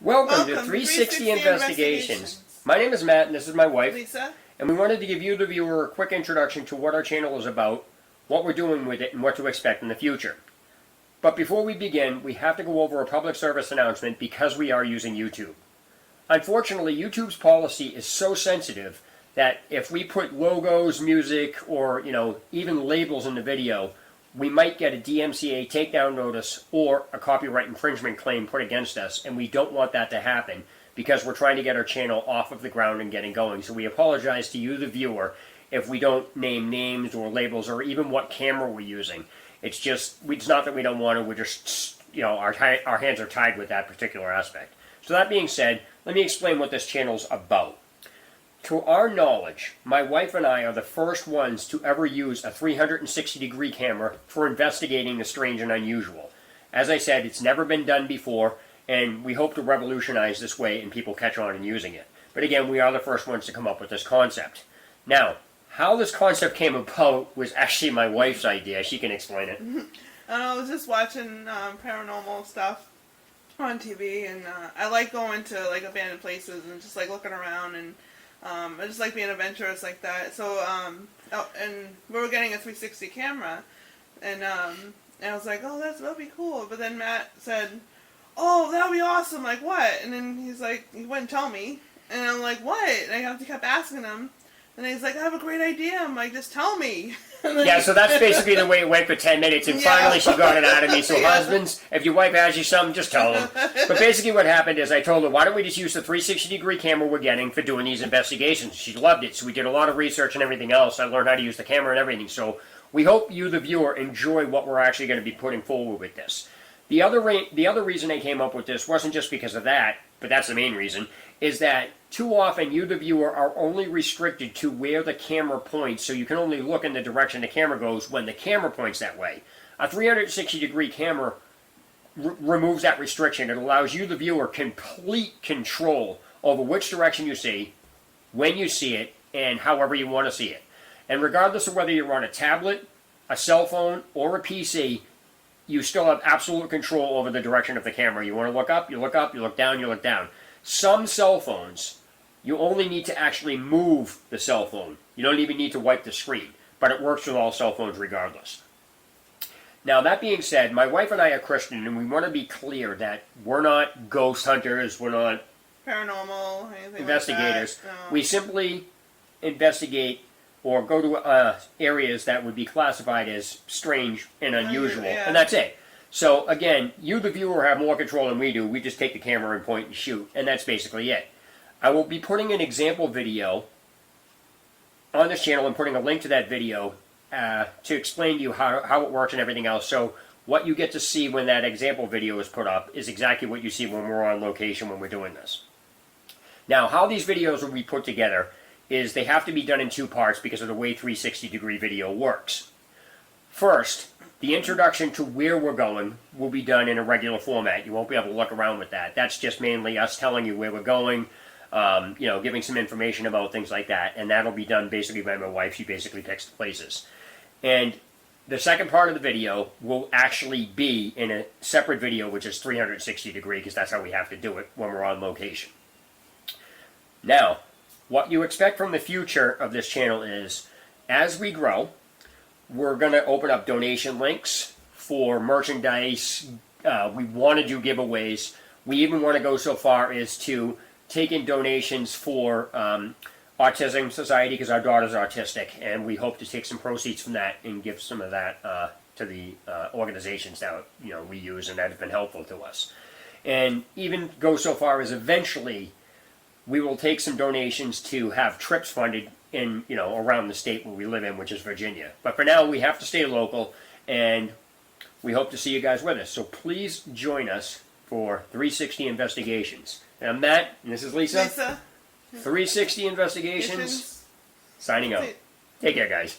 Welcome to 360 Investigations. My name is Matt and this is my wife, Lisa. And we wanted to give you, the viewer, a quick introduction to what our channel is about, what we're doing with it, and what to expect in the future. But before we begin, we have to go over a public service announcement because we are using YouTube. Unfortunately, YouTube's policy is so sensitive that if we put logos, music, or even labels in the video, we might get a DMCA takedown notice or a copyright infringement claim put against us, and we don't want that to happen because we're trying to get our channel off of the ground and getting going. So we apologize to you, the viewer, if we don't name names or labels or even what camera we're using. It's not that we don't want to, we're just, our hands are tied with that particular aspect. So that being said, let me explain what this channel's about. To our knowledge, my wife and I are the first ones to ever use a 360-degree camera for investigating the strange and unusual. As I said, it's never been done before, and we hope to revolutionize this way and people catch on in using it. But again, we are the first ones to come up with this concept. Now, how this concept came about was actually my wife's idea. She can explain it. I was just watching paranormal stuff on TV, and I like going to like abandoned places and just like looking around, and I just like being adventurous like that. So, and we were getting a 360 camera, and I was like, oh, that'll be cool. But then Matt said, oh, that'll be awesome. Like, what? And then he's like, he wouldn't tell me. And I'm like, what? And I have to keep asking him. And he's like, I have a great idea. I'm like, just tell me. Yeah, so that's basically the way it went for 10 minutes, and finally she got it out of me. So husbands, if your wife asks you something, just tell them. But basically what happened is I told her, why don't we just use the 360-degree camera we're getting for doing these investigations? She loved it, so we did a lot of research and everything else. I learned how to use the camera and everything. So we hope you, the viewer, enjoy what we're actually going to be putting forward with this. The other reason I came up with this wasn't just because of that, but that's the main reason, is that too often you, the viewer, are only restricted to where the camera points, so you can only look in the direction the camera goes when the camera points that way. A 360-degree camera removes that restriction. It allows you, the viewer, complete control over which direction you see, when you see it, and however you want to see it. And regardless of whether you're on a tablet, a cell phone, or a PC, you still have absolute control over the direction of the camera. You want to look up, you look up, you look down, you look down. Some cell phones, you only need to actually move the cell phone. You don't even need to wipe the screen, but it works with all cell phones regardless. Now, that being said, my wife and I are Christian, and we want to be clear that we're not ghost hunters, we're not paranormal, anything investigators. like that. No. We simply investigate or go to areas that would be classified as strange and unusual, and that's it. So again, you, the viewer, have more control than we do. We just take the camera and point and shoot, and that's basically it. I will be putting an example video on this channel and putting a link to that video to explain to you how it works and everything else. So what you get to see when that example video is put up is exactly what you see when we're on location when we're doing this. Now, how these videos will be put together is they have to be done in two parts because of the way 360-degree video works. First, the introduction to where we're going will be done in a regular format. You won't be able to look around with that. That's just mainly us telling you where we're going, giving some information about things like that, and that'll be done basically by my wife. She basically picks the places. And the second part of the video will actually be in a separate video, which is 360-degree, because that's how we have to do it when we're on location. Now, what you expect from the future of this channel is, as we grow, we're going to open up donation links for merchandise. We want to do giveaways. We even want to go so far as to take in donations for Autism Society, because our daughter's autistic, and we hope to take some proceeds from that and give some of that to the organizations that we use and that have been helpful to us. And even go so far as eventually we will take some donations to have trips funded in, around the state where we live in, which is Virginia. But for now, we have to stay local, and we hope to see you guys with us. So please join us for 360 Investigations. And I'm Matt, and this is Lisa. 360 Investigations, signing out. Take care, guys.